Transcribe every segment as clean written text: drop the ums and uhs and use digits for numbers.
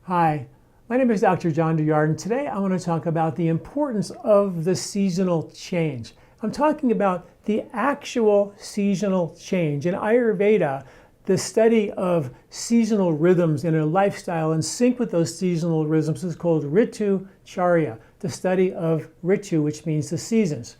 Hi, my name is Dr. John Douillard, and today I want to talk about the importance of the seasonal change. I'm talking about the actual seasonal change. In Ayurveda, the study of seasonal rhythms in a lifestyle in sync with those seasonal rhythms is called ritucharya, the study of ritu, which means the seasons.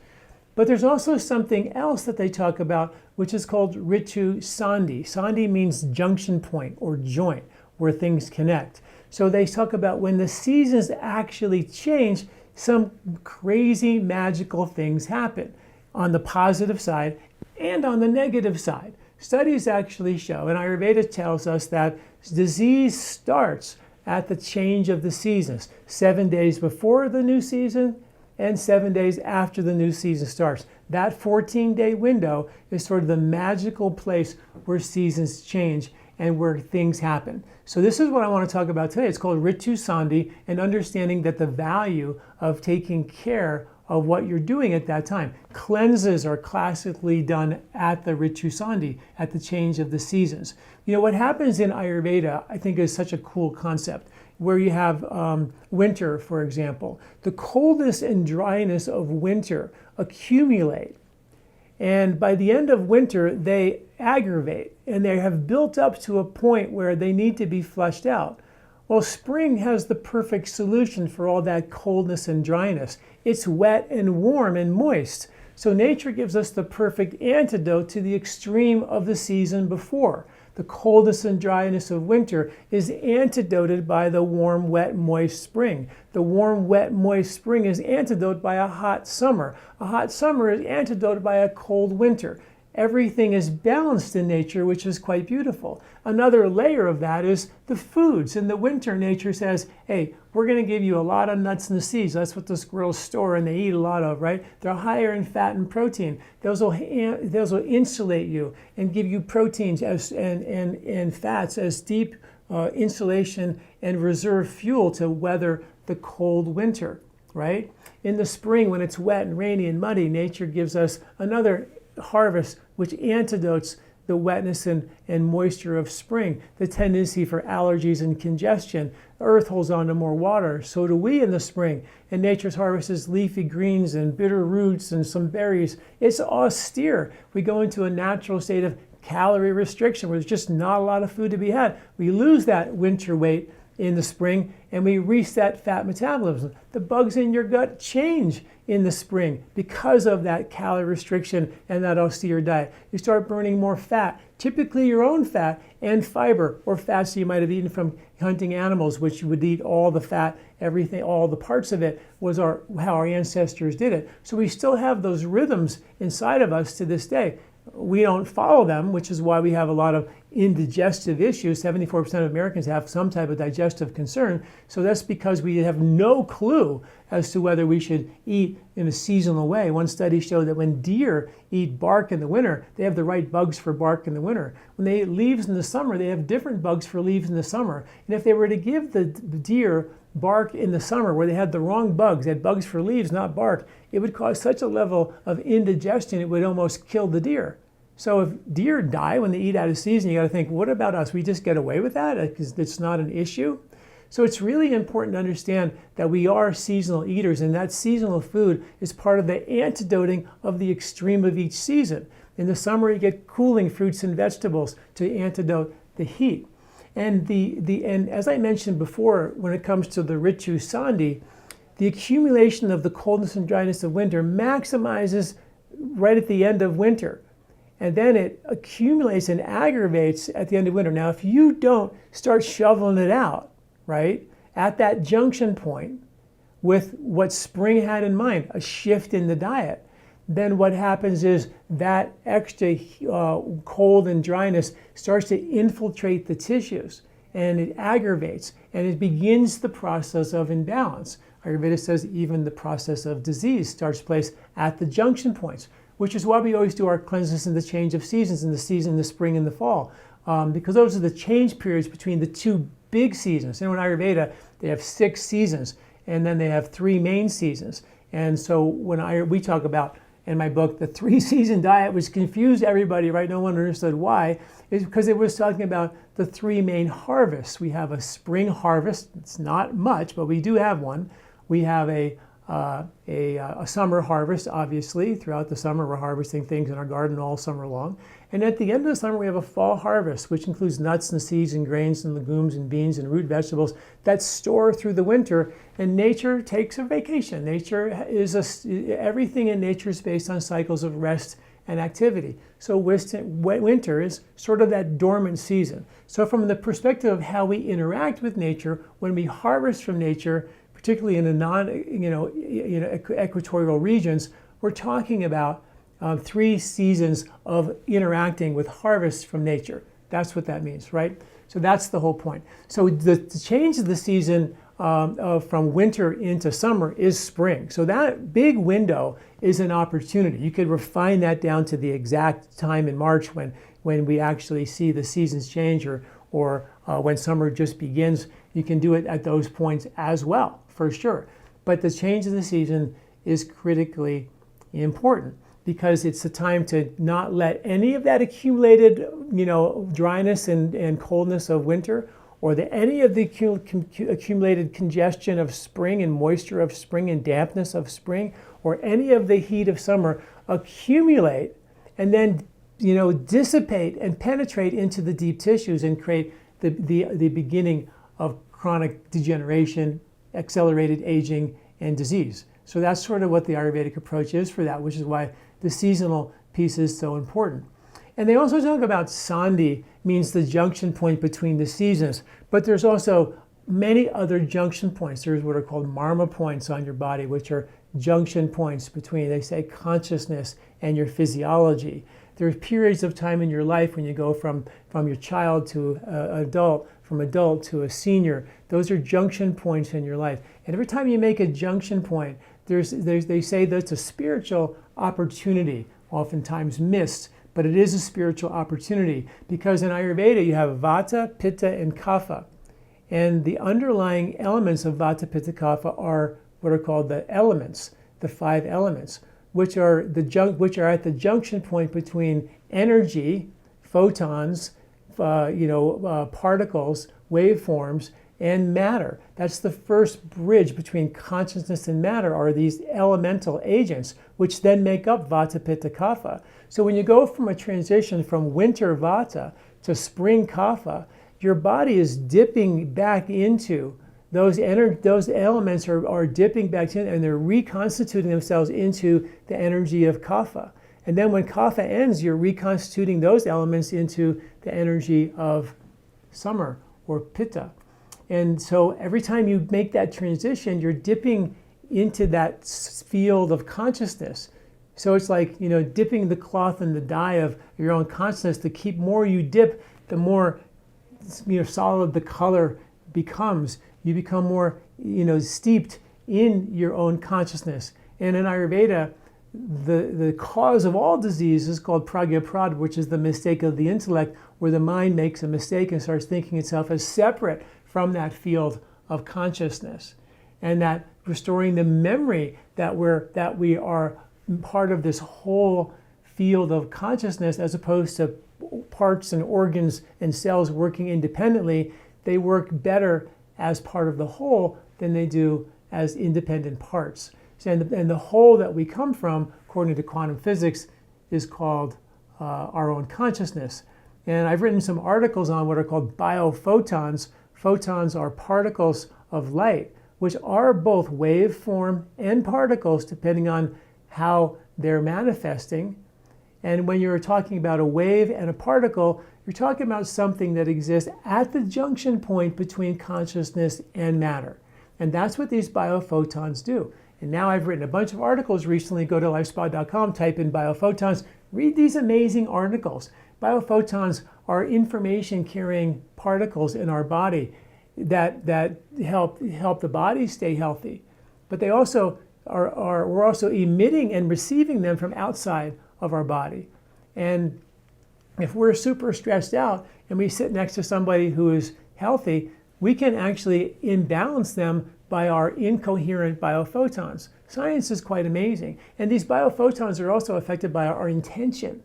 But there's also something else that they talk about, which is called ritusandhi. Sandhi means junction point or joint, where things connect. So they talk about when the seasons actually change, some crazy magical things happen on the positive side and on the negative side. Studies actually show, and Ayurveda tells us, that disease starts at the change of the seasons, 7 days before the new season and 7 days after the new season starts. That 14-day window is sort of the magical place where seasons change and where things happen. So this is what I want to talk about today. It's called Ritusandhi, and understanding that the value of taking care of what you're doing at that time. Cleanses are classically done at the Ritusandhi, at the change of the seasons. You know, what happens in Ayurveda, I think, is such a cool concept, where you have winter, for example. The coldness and dryness of winter accumulate. And by the end of winter, they aggravate, and they have built up to a point where they need to be flushed out. Well, spring has the perfect solution for all that coldness and dryness. It's wet and warm and moist. So nature gives us the perfect antidote to the extreme of the season before. The coldness and dryness of winter is antidoted by the warm, wet, moist spring. The warm, wet, moist spring is antidoted by a hot summer. A hot summer is antidoted by a cold winter. Everything is balanced in nature, which is quite beautiful. Another layer of that is the foods. In the winter, nature says, hey, we're going to give you a lot of nuts and seeds. That's what the squirrels store and they eat a lot of, right? They're higher in fat and protein. Those will insulate you and give you proteins and fats as deep insulation and reserve fuel to weather the cold winter, right? In the spring, when it's wet and rainy and muddy, nature gives us another harvest which antidotes the wetness and moisture of spring, the tendency for allergies and congestion. The earth holds on to more water, so do we in the spring. And nature's harvest is leafy greens and bitter roots and some berries. It's austere. We go into a natural state of calorie restriction where there's just not a lot of food to be had. We lose that winter weight in the spring, and we reset fat metabolism. The bugs in your gut change in the spring because of that calorie restriction and that austere diet. You start burning more fat, typically your own fat, and fiber, or fats you might have eaten from hunting animals, which you would eat all the fat, everything, all the parts of it, was how our ancestors did it. So we still have those rhythms inside of us to this day. We don't follow them, which is why we have a lot of indigestive issues. 74% of Americans have some type of digestive concern. So that's because we have no clue as to whether we should eat in a seasonal way. One study showed that when deer eat bark in the winter, they have the right bugs for bark in the winter. When they eat leaves in the summer, they have different bugs for leaves in the summer. And if they were to give the deer bark in the summer where they had the wrong bugs, they had bugs for leaves, not bark, it would cause such a level of indigestion it would almost kill the deer. So if deer die when they eat out of season, you got to think, what about us? We just get away with that because it's not an issue. So it's really important to understand that we are seasonal eaters, and that seasonal food is part of the antidoting of the extreme of each season. In the summer, you get cooling fruits and vegetables to antidote the heat. And and as I mentioned before, when it comes to the Ritusandhi, the accumulation of the coldness and dryness of winter maximizes right at the end of winter. And then it accumulates and aggravates at the end of winter. Now, if you don't start shoveling it out, right, at that junction point with what spring had in mind, a shift in the diet, then what happens is that extra cold and dryness starts to infiltrate the tissues, and it aggravates, and it begins the process of imbalance. Ayurveda says even the process of disease starts place at the junction points, which is why we always do our cleanses in the change of seasons, in the spring and the fall, because those are the change periods between the two big seasons. And in Ayurveda, they have 6 seasons, and then they have 3 main seasons. And so when we talk about in my book, The 3-Season Diet, which confused everybody, right? No one understood why, is because it was talking about the 3 main harvests. We have a spring harvest. It's not much, but we do have one. We have a summer harvest, obviously. Throughout the summer, we're harvesting things in our garden all summer long. And at the end of the summer, we have a fall harvest, which includes nuts and seeds and grains and legumes and beans and root vegetables that store through the winter. And nature takes a vacation. Nature is everything in nature is based on cycles of rest and activity. So winter is sort of that dormant season. So from the perspective of how we interact with nature, when we harvest from nature, particularly in the equatorial regions, we're talking about 3 seasons of interacting with harvests from nature. That's what that means, right? So that's the whole point. So the change of the season from winter into summer is spring. So that big window is an opportunity. You could refine that down to the exact time in March when we actually see the seasons change, or when summer just begins. You can do it at those points as well, for sure. But the change of the season is critically important, because it's the time to not let any of that accumulated, dryness and coldness of winter, or any of the accumulated congestion of spring and moisture of spring and dampness of spring, or any of the heat of summer accumulate and then, dissipate and penetrate into the deep tissues and create the beginning of chronic degeneration, accelerated aging, and disease. So that's sort of what the Ayurvedic approach is for that, which is why the seasonal piece is so important. And they also talk about sandhi, means the junction point between the seasons. But there's also many other junction points. There's what are called marma points on your body, which are junction points between, they say, consciousness and your physiology. There's periods of time in your life when you go from your child to adult, from adult to a senior. Those are junction points in your life. And every time you make a junction point, they say that's a spiritual opportunity, oftentimes missed, but it is a spiritual opportunity, because in Ayurveda you have vata, pitta, and kapha. And the underlying elements of vata, pitta, kapha are what are called the elements, the 5 elements, which are at the junction point between energy, photons, particles, waveforms, and matter. That's the first bridge between consciousness and matter, are these elemental agents, which then make up vata, pitta, kapha. So when you go from a transition from winter vata to spring kapha, your body is dipping back into those elements are dipping back in, and they're reconstituting themselves into the energy of kapha. And then when kapha ends, you're reconstituting those elements into the energy of summer or pitta. And so every time you make that transition, you're dipping into that field of consciousness. So it's like, dipping the cloth in the dye of your own consciousness. The more you dip, the more solid the color becomes. You become more, steeped in your own consciousness. And in Ayurveda, the cause of all disease is called pragyaprad, which is the mistake of the intellect, where the mind makes a mistake and starts thinking itself as separate from that field of consciousness. And that restoring the memory that we are part of this whole field of consciousness, as opposed to parts and organs and cells working independently. They work better as part of the whole than they do as independent parts. And the whole that we come from, according to quantum physics, is called our own consciousness. And I've written some articles on what are called biophotons. Photons are particles of light, which are both waveform and particles, depending on how they're manifesting. And when you're talking about a wave and a particle, you're talking about something that exists at the junction point between consciousness and matter. And that's what these biophotons do. And now I've written a bunch of articles recently. Go to lifespa.com, type in biophotons, read these amazing articles. Biophotons are information-carrying particles in our body that help the body stay healthy. But they also we're also emitting and receiving them from outside of our body. And if we're super stressed out and we sit next to somebody who is healthy, we can actually imbalance them by our incoherent biophotons. Science is quite amazing. And these biophotons are also affected by our intention.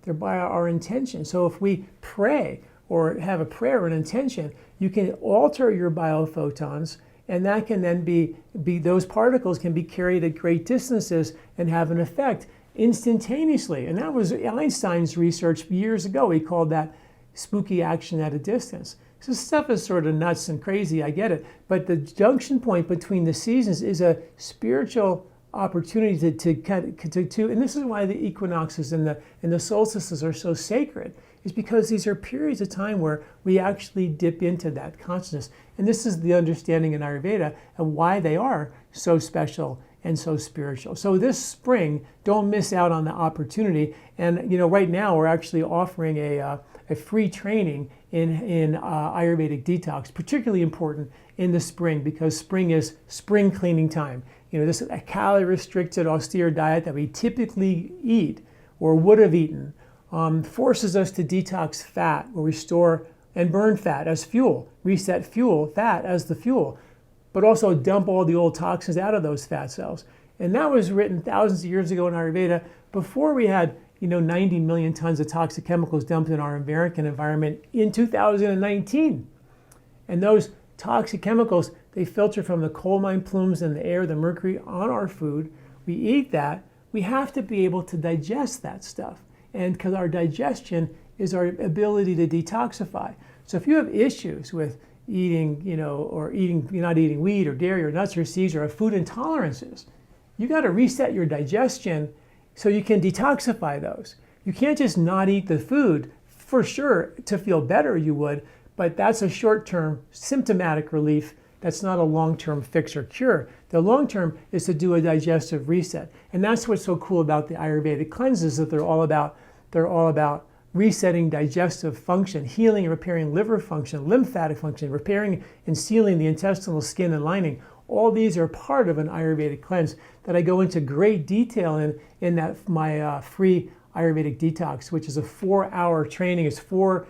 They're by our intention. So if we pray or have a prayer or an intention, you can alter your biophotons, and that can then be those particles can be carried at great distances and have an effect instantaneously. And that was Einstein's research years ago. He called that spooky action at a distance. So this stuff is sort of nuts and crazy, I get it. But the junction point between the seasons is a spiritual opportunity to and this is why the equinoxes and the solstices are so sacred, is because these are periods of time where we actually dip into that consciousness. And this is the understanding in Ayurveda of why they are so special and so spiritual. So this spring, don't miss out on the opportunity. And right now we're actually offering a free training in Ayurvedic Detox, particularly important in the spring because spring is spring cleaning time. This is a calorie-restricted, austere diet that we typically eat or would have eaten forces us to detox fat, where we store and burn fat as fuel, reset fat as the fuel, but also dump all the old toxins out of those fat cells. And that was written thousands of years ago in Ayurveda, before we had 90 million tons of toxic chemicals dumped in our American environment in 2019. And those toxic chemicals, they filter from the coal mine plumes and the air, the mercury on our food. We eat that. We have to be able to digest that stuff. And because our digestion is our ability to detoxify. So if you have issues with eating, or you're not eating wheat or dairy or nuts or seeds or have food intolerances, you got to reset your digestion so you can detoxify those. You can't just not eat the food. For sure, to feel better you would, but that's a short-term symptomatic relief. That's not a long-term fix or cure. The long-term is to do a digestive reset. And that's what's so cool about the Ayurvedic cleanses, that they're all about resetting digestive function, healing and repairing liver function, lymphatic function, repairing and sealing the intestinal skin and lining. All these are part of an Ayurvedic cleanse that I go into great detail in that my free Ayurvedic Detox, which is a 4-hour training. It's 4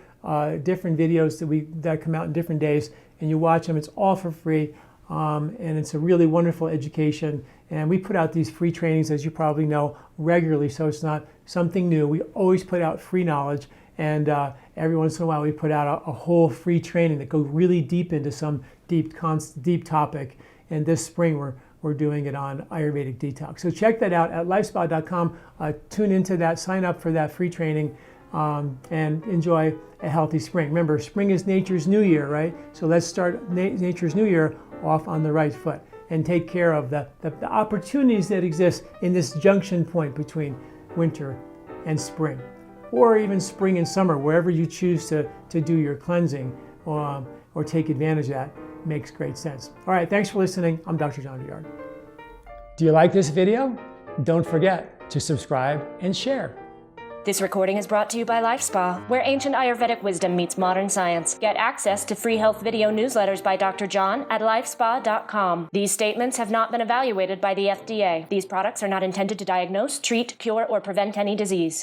different videos that come out in different days, and you watch them. It's all for free, and it's a really wonderful education. And we put out these free trainings, as you probably know, regularly, so it's not something new. We always put out free knowledge, and every once in a while we put out a whole free training that goes really deep into some deep topic. And this spring we're doing it on Ayurvedic Detox. So check that out at lifespa.com. Tune into that, sign up for that free training, and enjoy a healthy spring. Remember, spring is nature's new year, right? So let's start nature's new year off on the right foot and take care of the opportunities that exist in this junction point between winter and spring, or even spring and summer, wherever you choose to do your cleansing or take advantage of that. Makes great sense. All right, thanks for listening. I'm Dr. John Douillard. Do you like this video? Don't forget to subscribe and share. This recording is brought to you by LifeSpa, where ancient Ayurvedic wisdom meets modern science. Get access to free health video newsletters by Dr. John at lifespa.com. These statements have not been evaluated by the FDA. These products are not intended to diagnose, treat, cure, or prevent any disease.